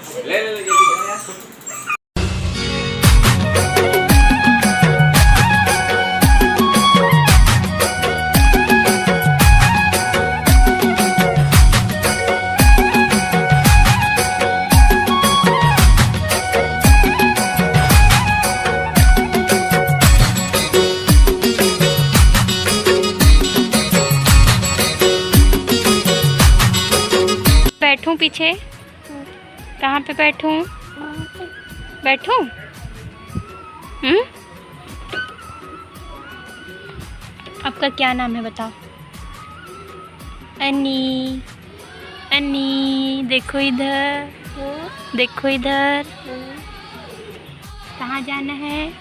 ले ले ले जल्दी। बैठूं पीछे? कहाँ पे बैठूं? बैठूं? आपका क्या नाम है बताओ? अन्नी, अन्नी देखो इधर, देखो इधर। कहाँ जाना है?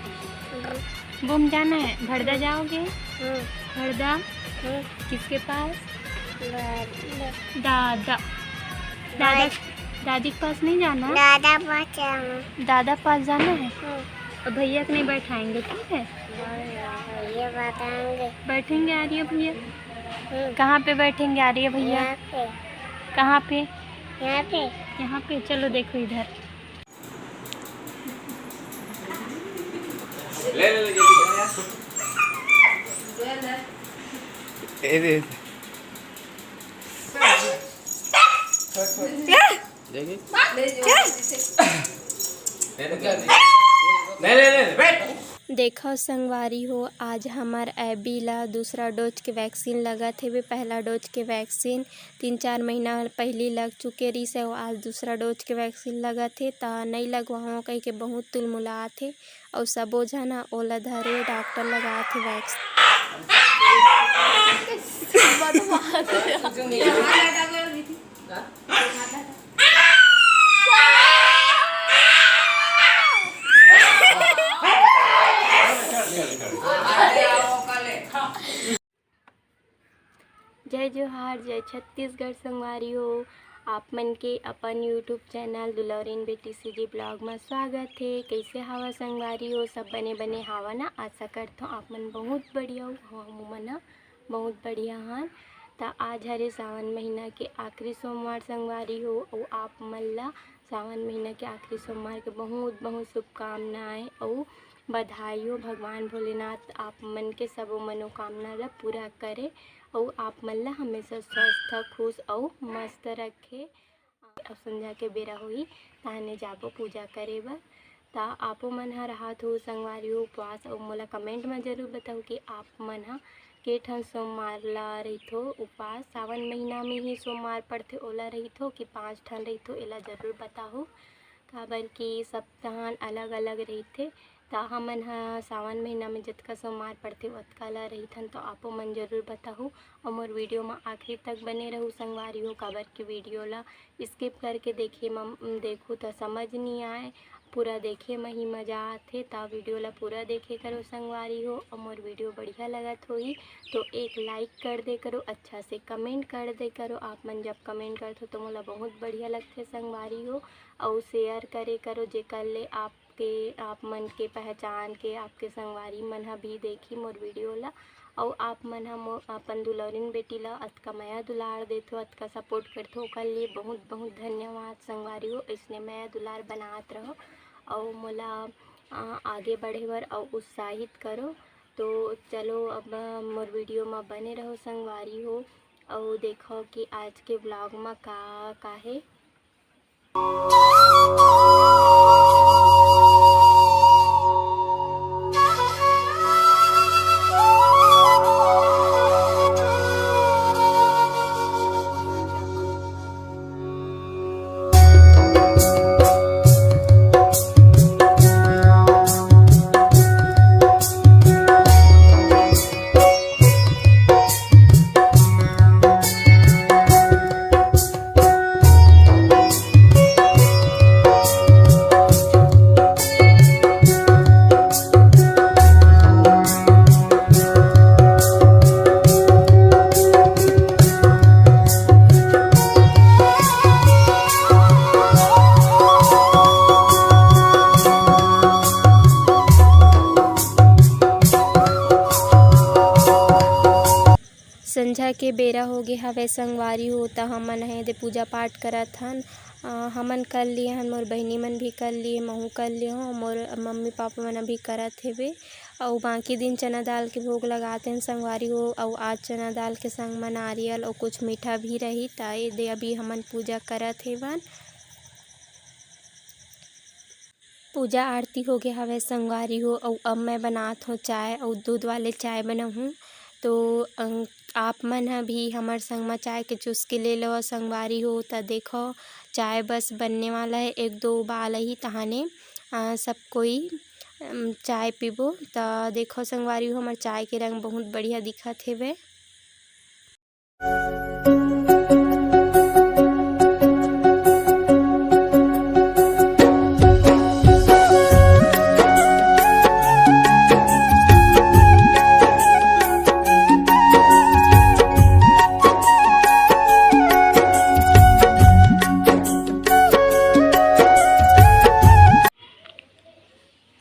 घूम जाना है। भरदा जाओगे? भरदा किसके पास? दादा। दादा दादी के पास नहीं जाना? दादा पास जाना है। और भैया को नहीं बैठाएंगे, ठीक है? बैठेंगे आर्य भैया। कहाँ पे बैठेंगे आर्य भैया? कहाँ पे? यहाँ पे। चलो देखो इधर। ले ले ले जल्दी। देखो संगवारी हो, आज हमार एबी ला दूसरा डोज के वैक्सीन लगा थे। वे पहला डोज के वैक्सीन 3-4 महीना पहले लग चुके रही से। आज दूसरा डोज के वैक्सीन लगा थे ता नहीं लगवाओ कह के बहुत तुलमुला थे। और सबो जना ओला धरे डॉक्टर लगा थे वैक्सीन। जय जोहार, जय छत्तीसगढ़ संगवारी हो। आप मन के अपन यूट्यूब चैनल दुलौरीन बेटी सीजी ब्लॉग में स्वागत है। कैसे हवा संगवारी हो? सब बने बने हवा ना? आशा करता हूँ आप मन बहुत बढ़िया हो। हम मन बहुत बढ़िया हाँ। तो आज हरे सावन महीना के आखिरी सोमवार संगवारी हो। और आप मन ला सावन महीना के आखिरी सोमवार के बहुत बहुत शुभकामनाएँ और बधाई हो। भगवान भोलेनाथ आप मन के सबो मनोकामना ला पूरा करे और आप मन ला हमेशा स्वस्थ खुश और मस्त रखे। अब संध्या के बेरा होई ताने जाबो पूजा करे बर। ता आपो मन ह राहत हो संगवारी हो उपवास। और मोला कमेंट में जरूर बताओ कि आप मन ह के ठन सोमवार ला रहिथो उपवास। सावन महीना में ही सोमवार पड़थे ओला रहिथो कि 5 ठन रहिथो, एला जरूर बताओ। काबर कि सप्ताहान अलग अलग रहिथे। ता हमन ह सावन महीना में जतका सोमवार पड़थे ओतका ला रहिथन। तो आपो मन जरूर बताओ और मोर वीडियो में आखिरी तक बने रहू संगवारी हो। काबर कि वीडियो ला स्किप करके देखूँ तो समझ नहीं आए। पूरा देखे में ही मज़ा आथे। ता वीडियो ला पूरा देखे करो संगवारी हो। और मोर वीडियो बढ़िया लगत होही तो एक लाइक कर दे करो, अच्छा से कमेंट कर दे करो। आप मन जब कमेंट करते हो तो मोला बहुत बढ़िया लगथे संगवारी हो। और शेयर करे करो जेकर ले आप मन के पहचान के आपके संगवारी मन ह भी देखी मोर वीडियो ला। और आप मन ह अपन दुलौरीन बेटी ला अतका माया दुलार देथो, अतका सपोर्ट करथो, ओकर लिए बहुत बहुत धन्यवाद संगवारी हो। इसने माया दुलार बनात रहो और मोला आगे बढ़े बर और उत्साहित करो। तो चलो अब मोर वीडियो में बने रहो संगवारी हो और देखो कि आज के ब्लॉग में का है। होगे हवे संगवारी हो त हमन हे दे पूजा पाठ करत हन। हमन कर लिए हन, मोर बहिनी मन भी कर लिए, महू कर लिए हूँ, मोर मम्मी पापा मन भी करत हेबे। अउ बाकी दिन चना दाल के भोग लगाते हैं संगवारी हो। अउ आज चना दाल के संग में नारियल और कुछ मीठा भी रही त ए दे अभी हमन पूजा करत हेवन। पूजा आरती होगे हवे संगवारी हो। अउ अब मैं बनात हूँ चाय अउ दूध वाले चाय बनाहूँ। तो आप मन ह भी हमर संग में चाय के चुस्की ले लो संगवारी हो। त देखो चाय बस बनने वाला है, 1-2 उबाल ही तहाने सब कोई चाय पीबो। त देखो संगवारी हो हमर चाय के रंग बहुत बढ़िया दिखत हेवे।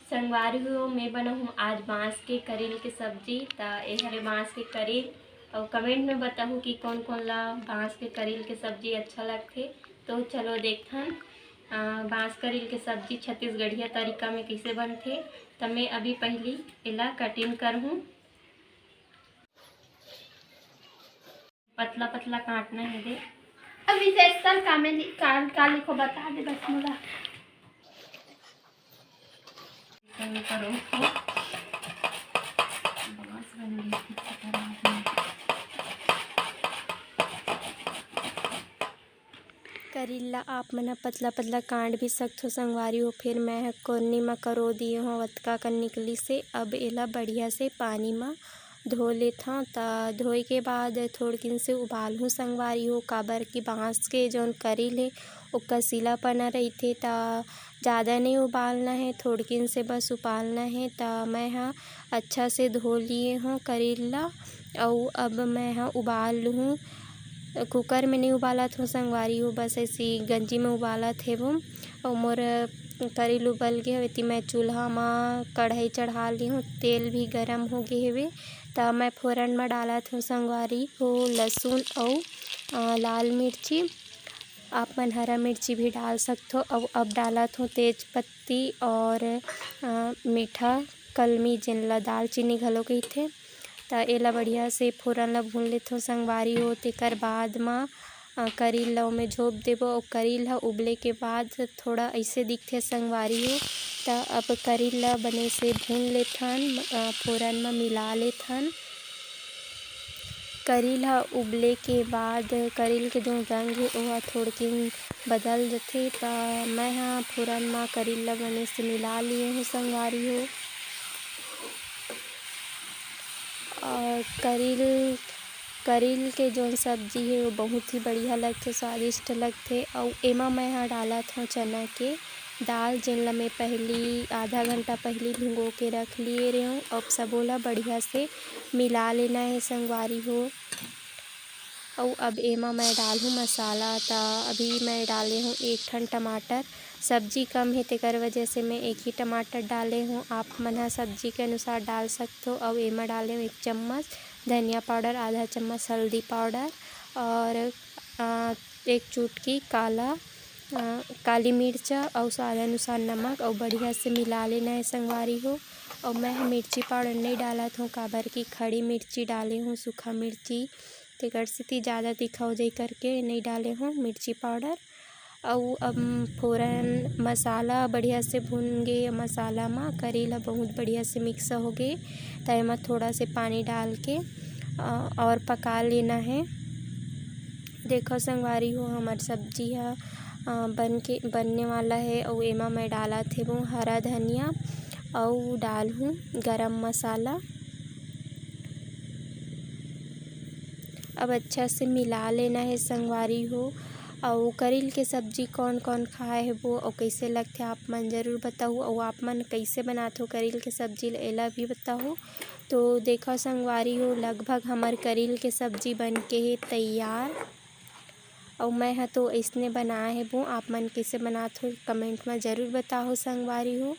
संगवारी हो मैं बनाऊँ आज बांस के करेल के सब्जी। त ए हरे बांस के करेल और कमेंट में बताहूँ कि कौन कौन ला बांस के करेल के सब्जी अच्छा लगथे। तो चलो देखथन बांस करेल के सब्जी छत्तीसगढ़िया तरीका में कैसे बनथे। त मैं अभी पहली एला कटिंग करहूँ। पतला पतला काटना है दे। अभी सर का लिखो बता दे बस मोला। करो करेला आप मन पतला पतला काट भी सकथो संगवारी हो। फिर मैं कोन्नी में करो दिए हूँ अतका कर निकली से। अब एला बढ़िया से पानी में धो लेथों। त धोए के बाद थोड़किन से उबालहूँ संगवारी हो। काबर कि बांस के जौन करेल हे ओकर सिलापना रहिथे त ज़्यादा नहीं उबालना है, थोड़किन से बस उबालना है। त मैं ह अच्छा से धो लिए हूँ करेल ला। अउ अब मैं ह उबाल लूँ। कुकर में नहीं उबालत हूँ संगवारी हो, बस ऐसी गंजी में उबालत हेबो। और मोर करेल उबल गे हवे ती मैं चूल्हा में कढ़ाई चढ़ा ली हूँ। तेल भी गरम हो गे हेवे त मैं फोरन में डालत हूँ संगवारी हो लहसुन और लाल मिर्ची। आप मन हरा मिर्ची भी डाल सकथो। अब डालत हूँ तेज पत्ती और मीठा कलमी जिनला दालचीनी घलो कहिथे। त एला बढ़िया से फोरन ला भून लेथों संगवारी हो। तेकर बाद में करेल ला ओमे झोप देबो। और करेल ह उबले के बाद थोड़ा ऐसे दिखथे संगवारी हो। त अब करेल ला बने से भून लेथन, फोरन में मिला लेथन। करेल ह उबले के बाद करेल के जो रंग है वह थोड़किन बदल जाथे। त मैं ह फोरन में करेल ला बने से मिला लिए हूँ संगवारी हो। और करेल के जौन सब्जी है वो बहुत ही बढ़िया लगथे, स्वादिष्ट लगथे। और एमा मैं ह डालत हूँ चना के दाल, जिनला मैं पहली आधा घंटा पहले भिगो के रख लिए रही हूँ। अब सबोला बढ़िया से मिला लेना है संगवारी हो। और अब एमा मैं डालूँ मसाला। त अभी मैं डाले हूँ 1 ठन टमाटर। सब्जी कम है तेकर वजह से मैं 1 ही टमाटर डाले हूँ। आप मन ह सब्जी के अनुसार डाल सकते हो। और एमा डाले हूँ 1 चम्मच धनिया पाउडर, आधा चम्मच हल्दी पाउडर और 1 चुटकी काली मिर्च और स्वाद अनुसार नमक। और बढ़िया से मिला लेना है संगवारी हो। और मैं मिर्ची पाउडर नहीं डालत हूँ काबर की खड़ी मिर्ची डाले हूँ, सूखा मिर्ची तेकर सेती ज़्यादा तीखा हो जाई करके नहीं डाले हूँ मिर्ची पाउडर। और अब फोरन मसाला बढ़िया से भून गे, मसाला में करेला बहुत बढ़िया से मिक्स हो गए। त एमा थोड़ा से पानी डाल के और पका लेना है। देखो संगवारी हो हमार सब्जी है बनने वाला है। और एमा मैं डालत हेबो हरा धनिया और डालहूँ गरम मसाला। अब अच्छा से मिला लेना है संगवारी हो। और करेल के सब्जी कौन कौन खाए है वो और कैसे लगते आप मन ज़रूर बताओ। और आप मन कैसे बनाते हो करेल के सब्जी एला भी बताओ। तो देखो संगवारी हो लगभग हमार करेल के सब्जी बन के है तैयार। और मैं तो इसने बनाए है वो आप मन कैसे बनाते हो कमेंट में ज़रूर बताओ संगवारी हो।